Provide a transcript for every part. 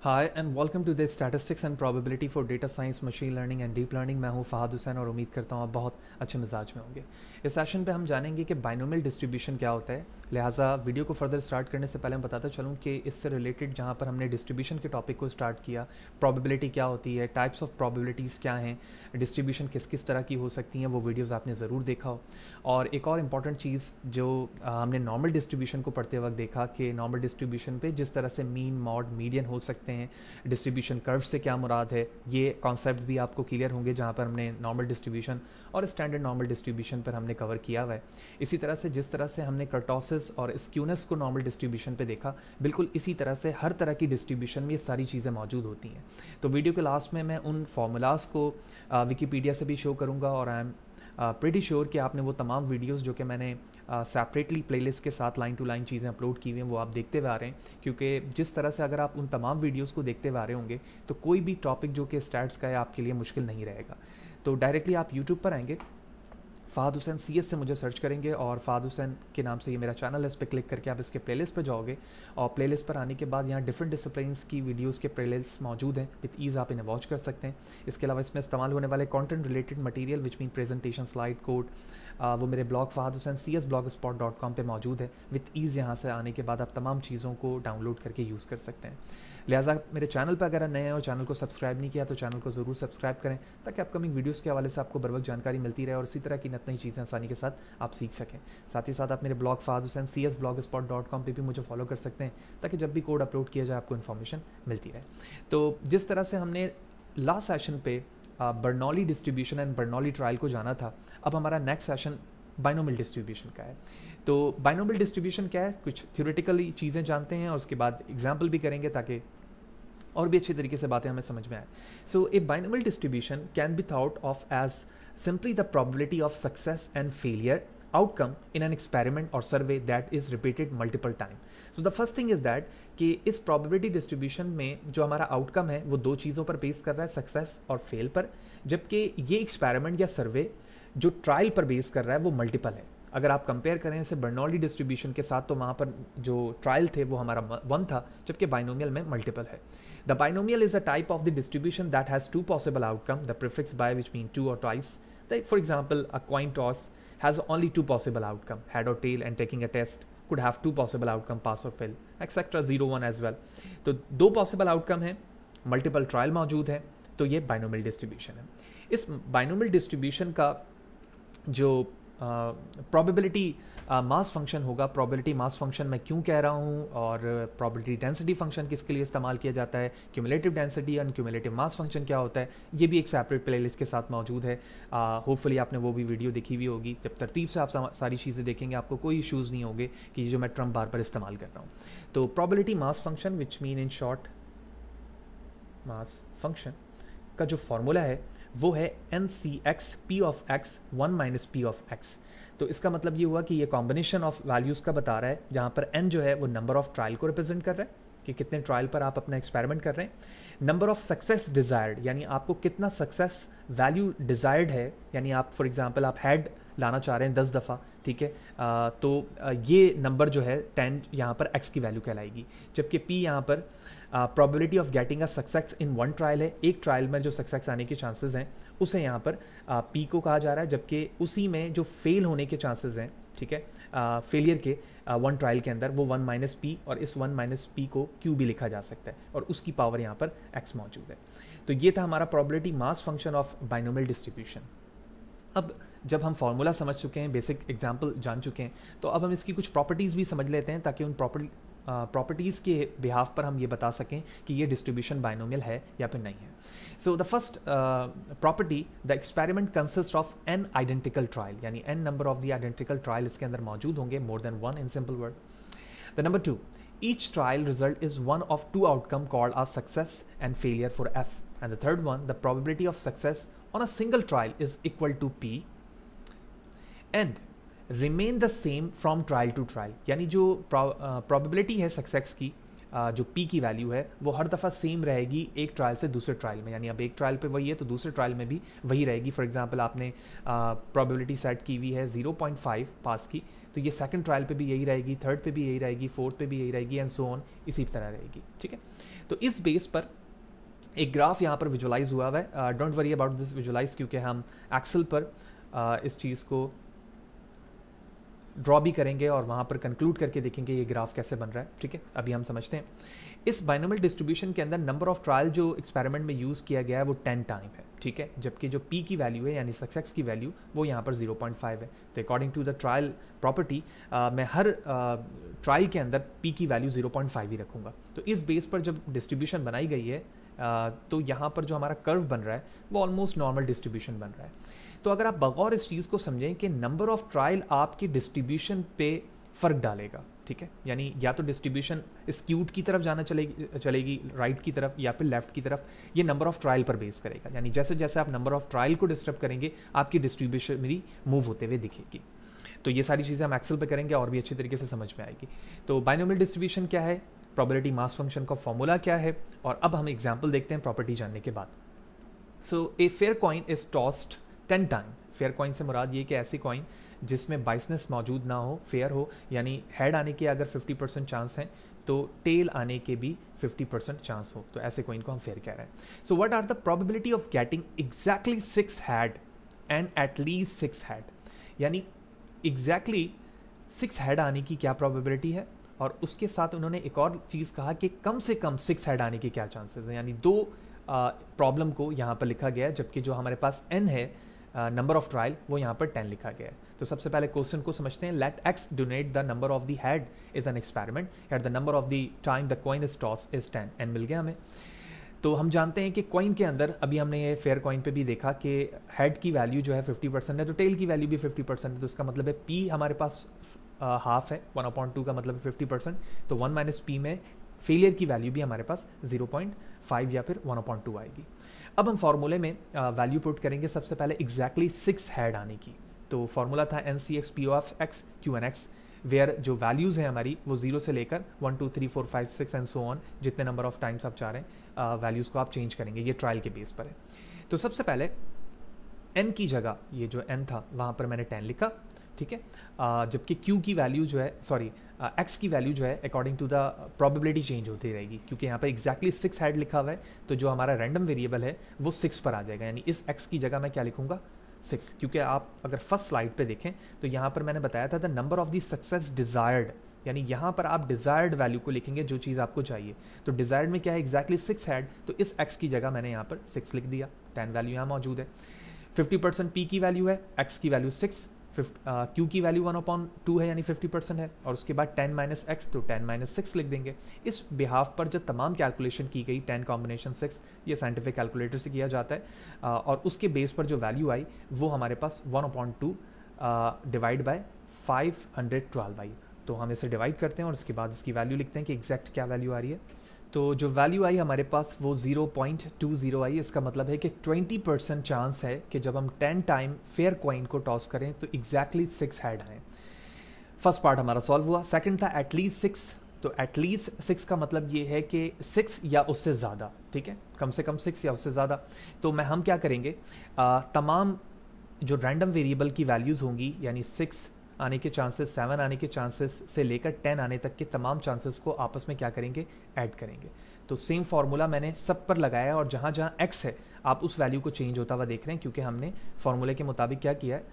Hi and welcome to the statistics and probability for data science machine learning and deep learning. मैं हूं फहद हुसैन और उम्मीद करता हूं आप बहुत अच्छे मिजाज में होंगे। इस सेशन पे हम जानेंगे कि बाइनोमियल डिस्ट्रीब्यूशन क्या होता है। लिहाजा वीडियो को फर्दर स्टार्ट करने से पहले मैं बताता चलूं कि इससे रिलेटेड जहां पर हमने डिस्ट्रीब्यूशन के टॉपिक को स्टार्ट किया, प्रोबेबिलिटी क्या होती है, टाइप्स ऑफ प्रोबेबिलिटीज़ क्या हैं, डिस्ट्रीब्यूशन किस किस तरह की हो सकती हैं, वो वीडियोज़ आपने ज़रूर देखा हो। और एक और इम्पॉर्टेंट चीज़ जो हमने नॉर्मल डिस्ट्रीब्यूशन को पढ़ते वक्त देखा कि नॉर्मल डिस्ट्रीब्यूशन पे जिस तरह से मीन, मॉड, मीडियन हो सकते हैं, डिस्ट्रीब्यूशन कर्व से क्या मुराद है, ये कॉन्सेप्ट भी आपको क्लियर होंगे जहाँ पर हमने नॉर्मल डिस्ट्रीब्यूशन और स्टैंडर्ड नॉर्मल डिस्ट्रीब्यूशन पर हमने कवर किया हुआ है। इसी तरह से जिस तरह से हमने कर्टोसिस और स्क्यूनेस को नॉर्मल डिस्ट्रीब्यूशन पे देखा, बिल्कुल इसी तरह से हर तरह की डिस्ट्रीब्यूशन में ये सारी चीज़ें मौजूद होती हैं। तो वीडियो के लास्ट में मैं उन फार्मूलाज को विकीपीडिया से भी शो करूँगा और आई एम प्रीटी श्योर कि आपने वो तमाम वीडियोस जो कि मैंने सेपरेटली प्लेलिस्ट के साथ लाइन टू लाइन चीज़ें अपलोड की हुई हैं वो आप देखते हुए आ रहे हैं, क्योंकि जिस तरह से अगर आप उन तमाम वीडियोस को देखते हुए आ रहे होंगे तो कोई भी टॉपिक जो कि स्टैट्स का है आपके लिए मुश्किल नहीं रहेगा। तो डायरेक्टली आप यूट्यूब पर आएंगे, फहद हुसैन CS से मुझे सर्च करेंगे और फहद हुसैन के नाम से ये मेरा चैनल है, इस पर क्लिक करके आप इसके प्लेलिस्ट पर जाओगे और प्लेलिस्ट पर आने के बाद यहाँ डिफरेंट डिसिप्लिन्स की वीडियोस के प्लेलिस्ट मौजूद हैं। विद ईज़ आप इन्हें वॉच कर सकते हैं। इसके अलावा इसमें इस्तेमाल होने वाले content related material which mean presentation, slide, code, वो मेरे blog Fahad Hussain CS blogspot.com पे मौजूद है। विद ईज़ यहाँ से आने के बाद आप तमाम चीज़ों को डाउनलोड करके यूज़ कर सकते हैं। लिहाजा मेरे चैनल पर अगर नए हैं और चैनल को सब्सक्राइब नहीं किया तो चैनल को ज़रूर सब्सक्राइब करें ताकि अपकमिंग वीडियोस के हवाले से आपको बर वक्त जानकारी मिलती रहे और इसी तरह की नई चीज़ें आसानी के साथ आप सीख सकें। साथ ही साथ आप मेरे blog Fahad Hussain CS blogspot.com पे भी मुझे फॉलो कर सकते हैं ताकि जब भी कोड अपलोड किया जाए आपको इन्फॉर्मेशन मिलती रहे। तो जिस तरह से हमने लास्ट सेशन पे Bernoulli distribution and Bernoulli trial को जाना था, अब हमारा नेक्स्ट सेशन बाइनोमियल डिस्ट्रीब्यूशन का है। तो बाइनोमियल डिस्ट्रीब्यूशन क्या है, कुछ थ्योरेटिकली चीज़ें जानते हैं और उसके बाद एग्जाम्पल भी करेंगे ताकि और भी अच्छे तरीके से बातें हमें समझ में आए। So a binomial distribution can be thought of as simply the probability of success and failure outcome in an experiment or survey that is repeated multiple time. So the first thing is that कि इस probability distribution में जो हमारा outcome है वो दो चीज़ों पर बेस कर रहा है, सक्सेस और फेल पर, जबकि ये एक्सपेरिमेंट या सर्वे जो ट्रायल पर बेस कर रहा है वो मल्टीपल है। अगर आप कंपेयर करें इसे बर्नौली डिस्ट्रीब्यूशन के साथ तो वहाँ पर जो ट्रायल थे वो हमारा 1 था, जबकि बाइनोमियल में मल्टीपल है। The binomial is a type of the distribution that has 2 possible outcome, the prefix by which mean 2 or twice. For example, a coin toss has only 2 possible outcome, head or tail, and taking a test could have 2 possible outcome, pass or fail, etc. 0, 1 as well. तो 2 possible outcome है, multiple trial मौजूद है, तो ये binomial distribution है। इस binomial distribution का जो प्रोबेबिलिटी मास फंक्शन होगा, प्रोबेबिलिटी मास फंक्शन मैं क्यों कह रहा हूँ और प्रोबेबिलिटी डेंसिटी फंक्शन किसके लिए इस्तेमाल किया जाता है, cumulative density and cumulative mass function क्या होता है, ये भी एक सेपरेट प्लेलिस्ट के साथ मौजूद है। होपफुली आपने वो भी वीडियो देखी हुई होगी। जब तरतीब से आप सारी चीज़ें देखेंगे आपको कोई इशूज़ नहीं होंगे कि जो मैं ट्रम्प बार पर इस्तेमाल कर रहा हूँ। तो probability mass function which mean in short mass function का जो फॉर्मूला है वो है NCX P of X 1 minus P of X। तो इसका मतलब ये हुआ कि ये कॉम्बिनेशन ऑफ वैल्यूज़ का बता रहा है, जहाँ पर N जो है वो नंबर ऑफ ट्रायल को रिप्रेजेंट कर रहा है कि कितने ट्रायल पर आप अपना एक्सपेरिमेंट कर रहे हैं। नंबर ऑफ सक्सेस डिज़ायर्ड यानी आपको कितना सक्सेस वैल्यू डिज़ायर्ड है, यानी आप फॉर एग्जांपल आप हेड लाना चाह रहे हैं 10 दफ़ा, ठीक है, तो ये नंबर जो है 10 यहाँ पर X की वैल्यू कहलाएगी, जबकि P यहाँ पर probability of getting a success in 1 trial है, एक ट्रायल में जो सक्सेस आने के चांसेस हैं उसे यहाँ पर P को कहा जा रहा है, जबकि उसी में जो फेल होने के चांसेस हैं, ठीक है, फेलियर के 1 ट्रायल के अंदर वो 1 minus P, और इस 1 minus P को Q भी लिखा जा सकता है और उसकी पावर यहाँ पर X मौजूद है। तो ये था हमारा probability mass function of binomial distribution. अब जब हम फार्मूला समझ चुके हैं, बेसिक एग्जाम्पल जान चुके हैं, तो अब हम इसकी कुछ प्रॉपर्टीज़ भी समझ लेते हैं ताकि उन प्रॉपर्टीज़ के बिहाफ पर हम ये बता सकें कि ये डिस्ट्रीब्यूशन बाइनोमियल है या फिर नहीं है। So the first property, the experiment consist of n identical trial, यानी n number of the identical trial इसके अंदर मौजूद होंगे, more than 1 in simple word. The number 2, each trial result is one of 2 outcome called as success and failure for F, and the third one, the probability of success on a single trial is equal to P and remain the same from trial to trial। यानी जो probability है success की, जो P की value है वो हर दफ़ा same रहेगी एक ट्रायल से दूसरे ट्रायल में, यानी अब एक ट्रायल पे वही है तो दूसरे ट्रायल में भी वही रहेगी। फॉर एग्जांपल आपने प्रोबेबिलिटी सेट की हुई है 0.5 पास की, तो ये सेकंड ट्रायल पे भी यही रहेगी, थर्ड पे भी यही रहेगी, फोर्थ पे भी यही रहेगी एंड सो ऑन, इसी तरह रहेगी। ठीक है, तो इस बेस पर एक ग्राफ यहाँ पर विजुलाइज हुआ हुआ है। Don't worry about this visualize, क्योंकि हम एक्सेल पर इस चीज़ को ड्रॉ भी करेंगे और वहाँ पर कंक्लूड करके देखेंगे ये ग्राफ कैसे बन रहा है। ठीक है, अभी हम समझते हैं। इस बाइनोमियल डिस्ट्रीब्यूशन के अंदर नंबर ऑफ ट्रायल जो एक्सपेरिमेंट में यूज़ किया गया है वो 10 टाइम है। ठीक है, जबकि जो पी की वैल्यू है यानी सक्सेस की वैल्यू वो यहाँ पर 0.5 है। तो according to the trial property मैं हर ट्रायल के अंदर पी की वैल्यू 0.5 ही रखूँगा। तो इस बेस पर जब डिस्ट्रीब्यूशन बनाई गई है तो यहाँ पर जो हमारा कर्व बन रहा है वो ऑलमोस्ट नॉर्मल डिस्ट्रीब्यूशन बन रहा है। तो अगर आप बगौर इस चीज़ को समझें कि नंबर ऑफ ट्रायल आपकी डिस्ट्रीब्यूशन पे फ़र्क डालेगा। ठीक है, यानी या तो डिस्ट्रीब्यूशन स्क्यूड की तरफ जाना चलेगी राइट की तरफ या फिर लेफ्ट की तरफ, ये नंबर ऑफ ट्रायल पर बेस करेगा। यानी जैसे जैसे आप नंबर ऑफ ट्रायल को डिस्टर्ब करेंगे आपकी डिस्ट्रीब्यूशन भी मूव होते हुए दिखेगी। तो ये सारी चीज़ें हम एक्सेल पे करेंगे और भी अच्छी तरीके से समझ में आएगी। तो बाइनोमियल डिस्ट्रीब्यूशन क्या है, प्रोबेबिलिटी मास फंक्शन का फॉर्मूला क्या है, और अब हम एग्जाम्पल देखते हैं प्रॉपर्टी जानने के बाद। So a fair coin is tossed 10 time. Fair coin से मुराद ये कि ऐसी कॉइन जिसमें बाइसनेस मौजूद ना हो, फेयर हो, यानी हेड आने के अगर 50% चांस हैं तो टेल आने के भी 50% चांस हो, तो ऐसे कॉइन को हम फेयर कह रहे हैं। So what are the probability of getting exactly 6 head and at least 6 head, यानी एग्जैक्टली 6 हेड आने की क्या प्रोबेबिलिटी है, और उसके साथ उन्होंने एक और चीज़ कहा कि कम से कम 6 हेड आने के क्या चांसेस हैं। यानी दो प्रॉब्लम को यहाँ पर लिखा गया है, जबकि जो हमारे पास n है नंबर ऑफ ट्रायल वो यहाँ पर 10 लिखा गया है। तो सबसे पहले क्वेश्चन को समझते हैं। Let x denote the number of the head is an experiment at the number of the time the coin is toss is 10। n मिल गया हमें। तो हम जानते हैं कि कॉइन के अंदर, अभी हमने ये फेयर कॉइन पे भी देखा कि हेड की वैल्यू जो है 50% है, तो टेल की वैल्यू भी 50% है। तो इसका मतलब है p हमारे पास हाफ है, 1/2 का मतलब 50%, तो 1 माइनस पी में फेलियर की वैल्यू भी हमारे पास 0.5 या फिर 1/2 आएगी। अब हम फार्मूले में वैल्यू पुट करेंगे सबसे पहले एग्जैक्टली 6 हेड आने की। तो फार्मूला था NCX P of X Q&X, where जो वैल्यूज़ हैं हमारी वो 0 से लेकर 1 2 3 4 5 6 एंड सो ऑन, जितने नंबर ऑफ टाइम्स आप चाह रहे हैं वैल्यूज़ को आप चेंज करेंगे। ये ट्रायल के बेस पर है। तो सबसे पहले n की जगह ये जो n था वहाँ पर मैंने 10 लिखा। ठीक है, जबकि q की वैल्यू जो है, सॉरी x की वैल्यू जो है according to the probability change होती रहेगी, क्योंकि यहाँ पर एग्जैक्टली 6 हेड लिखा हुआ है, तो जो हमारा रैंडम वेरिएबल है वो 6 पर आ जाएगा। यानी इस x की जगह मैं क्या लिखूंगा, 6, क्योंकि आप अगर फर्स्ट स्लाइड पे देखें तो यहाँ पर मैंने बताया था the number of the success desired, यानी यहाँ पर आप डिजायर्ड वैल्यू को लिखेंगे जो चीज़ आपको चाहिए। तो डिजायर्ड में क्या है, एग्जैक्टली 6 हेड, तो इस x की जगह मैंने यहाँ पर 6 लिख दिया। 10 वैल्यू यहाँ मौजूद है। 50% p की वैल्यू है, x की वैल्यू 6, q की वैल्यू 1/2 है यानी 50% है, और उसके बाद 10 माइनस एक्स, तो 10 माइनस 6 लिख देंगे। इस बिहाफ पर जो तमाम कैलकुलेशन की गई 10 कॉम्बिनेशन 6, ये साइंटिफिक कैलकुलेटर से किया जाता है, और उसके बेस पर जो वैल्यू आई वो हमारे पास 1/2 डिवाइड बाय 512 आई। तो हम इसे डिवाइड करते हैं और उसके बाद इसकी वैल्यू लिखते हैं कि एग्जैक्ट क्या वैल्यू आ रही है। तो जो वैल्यू आई हमारे पास वो 0.20 आई। इसका मतलब है कि 20% चांस है कि जब हम 10 टाइम फेयर कॉइन को टॉस करें तो एग्जैक्टली 6 हेड आए। फर्स्ट पार्ट हमारा सॉल्व हुआ। सेकंड था एटलीस्ट 6, तो एटलीस्ट 6 का मतलब ये है कि 6 या उससे ज़्यादा। ठीक है, कम से कम 6 या उससे ज़्यादा। तो हम क्या करेंगे, तमाम जो रैंडम वेरिएबल की वैल्यूज़ होंगी, यानी 6 आने के चांसेस, 7 आने के चांसेस से लेकर 10 आने तक के तमाम चांसेस को आपस में क्या करेंगे, ऐड करेंगे। तो सेम फार्मूला मैंने सब पर लगाया और जहाँ जहाँ x है आप उस वैल्यू को चेंज होता हुआ देख रहे हैं, क्योंकि हमने फार्मूले के मुताबिक क्या किया है,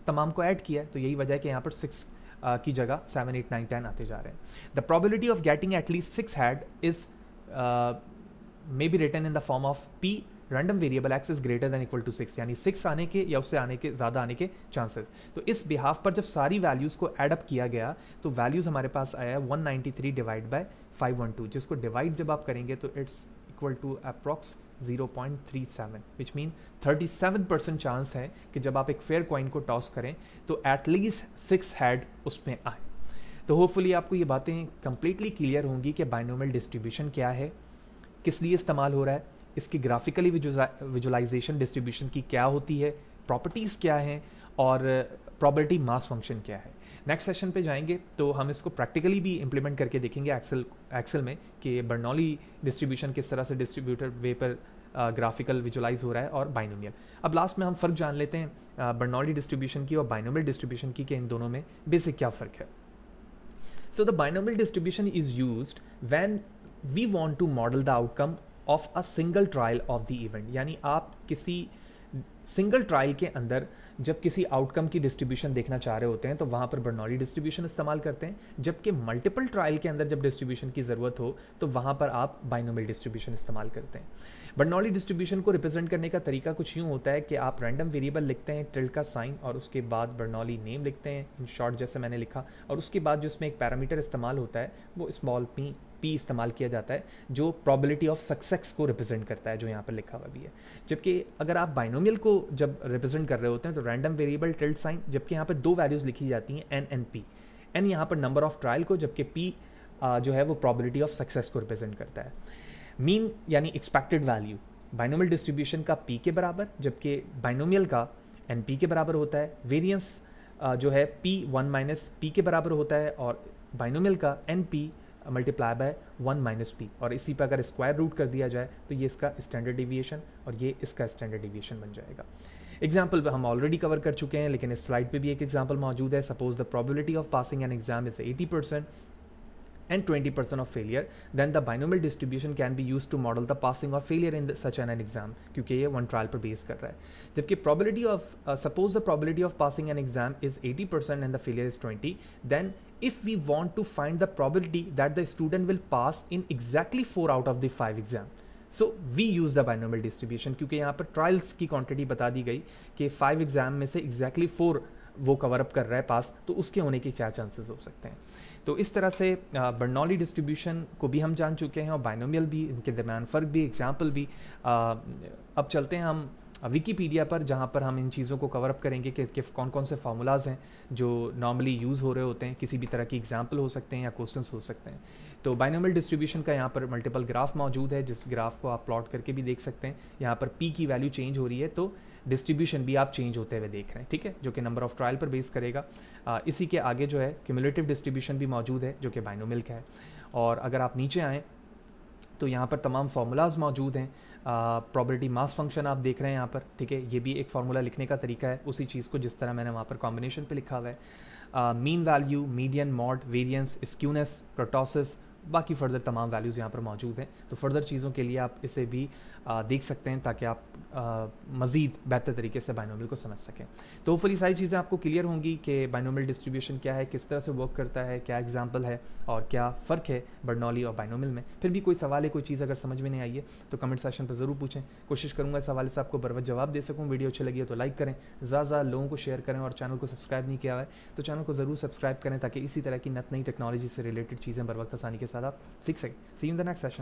तमाम को ऐड किया है। तो यही वजह है कि यहाँ पर 6 की जगह 7 8 9 10 आते जा रहे हैं। The probability of getting at least 6 head is may be written in the form of p random variable x is greater than equal to 6, यानी 6 आने के या उससे आने के ज़्यादा आने के चांसेस। तो इस बिहाफ पर जब सारी वैल्यूज़ को एडअप किया गया तो वैल्यूज़ हमारे पास आया 193 डिवाइड बाय 512, जिसको डिवाइड जब आप करेंगे तो it's equal to approx 0.37, which mean 37% chance है कि जब आप एक फेयर कॉइन को टॉस करें तो एटलीस्ट 6 हेड उसमें आए। तो होपफुली आपको ये बातें कंप्लीटली क्लियर होंगी कि बाइनोमियल डिस्ट्रीब्यूशन क्या है, किस लिए इस्तेमाल हो रहा है, इसकी ग्राफिकली विजुलाइजेशन डिस्ट्रीब्यूशन की क्या होती है, प्रॉपर्टीज़ क्या हैं और प्रोबेबिलिटी मास फंक्शन क्या है। नेक्स्ट सेशन पे जाएंगे तो हम इसको प्रैक्टिकली भी इम्प्लीमेंट करके देखेंगे एक्सेल में कि बर्नौली डिस्ट्रीब्यूशन किस तरह से डिस्ट्रीब्यूटर वे पर ग्राफिकल विजुलाइज हो रहा है और बाइनोमियल। अब लास्ट में हम फ़र्क जान लेते हैं बर्नौली डिस्ट्रीब्यूशन की और बाइनोमियल डिस्ट्रीब्यूशन की कि इन दोनों में बेसिक क्या फ़र्क है। So the binomial distribution is used when we want to model the outcome of a single trial of the event, यानी आप किसी सिंगल ट्रायल के अंदर जब किसी आउटकम की डिस्ट्रीब्यूशन देखना चाह रहे होते हैं तो वहाँ पर बर्नौली डिस्ट्रीब्यूशन इस्तेमाल करते हैं, जबकि मल्टीपल ट्रायल के अंदर जब डिस्ट्रीब्यूशन की ज़रूरत हो तो वहाँ पर आप बाइनोमियल डिस्ट्रीब्यूशन इस्तेमाल करते हैं। बर्नौली डिस्ट्रीब्यूशन को रिप्रेजेंट करने का तरीका कुछ यूँ होता है कि आप रैंडम वेरिएबल लिखते हैं, टिल्ड का साइन, और उसके बाद बर्नौली नेम लिखते हैं इन शॉर्ट जैसे मैंने लिखा, और उसके बाद जो इसमें एक पैरामीटर इस्तेमाल होता है वो स्मॉल पी इस्तेमाल किया जाता है जो प्रोबेबिलिटी ऑफ सक्सेस को रिप्रेजेंट करता है, जो यहाँ पर लिखा हुआ भी है। जबकि अगर आप बाइनोमियल को जब रिप्रेजेंट कर रहे होते हैं तो रैंडम वेरिएबल टिल्ड साइन, जबकि यहाँ पर दो वैल्यूज़ लिखी जाती हैं एन एंड पी। एन यहाँ पर नंबर ऑफ ट्रायल को, जबकि पी जो है वो प्रोबेबिलिटी ऑफ सक्सेस को रिप्रेजेंट करता है। मीन यानी एक्सपेक्टेड वैल्यू बाइनोमियल डिस्ट्रीब्यूशन का पी के बराबर, जबकि बाइनोमियल का एन पी के बराबर होता है। वेरियंस जो है पी 1 माइनस पी के बराबर होता है, और बाइनोमियल का n p multiply by 1 minus p, और इसी पर अगर स्क्वायर रूट कर दिया जाए तो ये इसका स्टैंडर्ड डिविएशन और ये इसका स्टैंडर्ड डिविएशन बन जाएगा। एग्जाम्पल हम ऑलरेडी कवर कर चुके हैं, लेकिन इस स्लाइड पे भी एक एग्जाम्पल मौजूद है। Suppose the probability of passing an exam is 80% and 20% of failure, then the binomial distribution can be used to model the passing or failure in such an exam, क्योंकि ये वन ट्रायल पर base कर रहा है। जबकि probability of suppose the probability of passing an exam is 80% and the failure is 20, then if we want to find the probability that the student will pass in exactly 4 out of the 5 exam, so we use the binomial distribution, क्योंकि यहाँ पर trials की quantity बता दी गई कि 5 exam में से exactly 4 वो कवर अप कर रहा है पास, तो उसके होने के क्या चांसेस हो सकते हैं। तो इस तरह से बर्नौली डिस्ट्रीब्यूशन को भी हम जान चुके हैं और बाइनोमियल भी, इनके दरम्यान फ़र्क भी, एग्जाम्पल भी। अब चलते हैं हम विकीपीडिया पर, जहाँ पर हम इन चीज़ों को कवर अप करेंगे कि कौन कौन से फार्मूलाज हैं जो नॉर्मली यूज़ हो रहे होते हैं, किसी भी तरह की एग्जाम्पल हो सकते हैं या क्वेश्चंस हो सकते हैं। तो बाइनोमियल डिस्ट्रीब्यूशन का यहाँ पर मल्टीपल ग्राफ मौजूद है, जिस ग्राफ को आप प्लॉट करके भी देख सकते हैं। यहाँ पर पी की वैल्यू चेंज हो रही है तो डिस्ट्रीब्यूशन भी आप चेंज होते हुए देख रहे हैं, ठीक है, जो कि नंबर ऑफ ट्रायल पर बेस करेगा। इसी के आगे जो है क्यूमुलेटिव डिस्ट्रीब्यूशन भी मौजूद है जो कि बाइनोमियल का है। और अगर आप नीचे आएँ तो यहाँ पर तमाम फार्मूलाज मौजूद हैं। प्रोबेबिलिटी मास फंक्शन आप देख रहे हैं यहाँ पर, ठीक है, ये भी एक फार्मूला लिखने का तरीका है उसी चीज़ को जिस तरह मैंने वहाँ पर कॉम्बिनेशन पे लिखा हुआ है। Mean value, median, mode, variance, skewness, kurtosis, बाकी फर्दर तमाम वैल्यूज़ यहाँ पर मौजूद हैं। तो फर्दर चीज़ों के लिए आप इसे भी देख सकते हैं ताकि आप मज़ीद बेहतर तरीके से बाइनोमियल को समझ सकें। तो होपफुली सारी चीज़ें आपको क्लियर होंगी कि बाइनोमियल डिस्ट्रीब्यूशन क्या है, किस तरह से वर्क करता है, क्या एग्जाम्पल है और क्या फ़र्क है बर्नौली और बाइनोमियल में। फिर भी कोई सवाल है, कोई चीज़ अगर समझ में नहीं आई है तो कमेंट सेक्शन पर ज़रूर पूछें, कोशिश करूँगा इस हवाले से आपको बरवक्त जवाब दे सकूँ। वीडियो अच्छी लगी है तो लाइक करें, ज़्यादा लोगों को शेयर करें, और चैनल को सब्सक्राइब नहीं किया है तो चैनल को ज़रूर सब्सक्राइब करें ताकि इसी तरह की नई टेक्नोलॉजी से रिलेटेड चीज़ें बर वक्त आसानी के साथ आप सीख सकें। See you in the next session.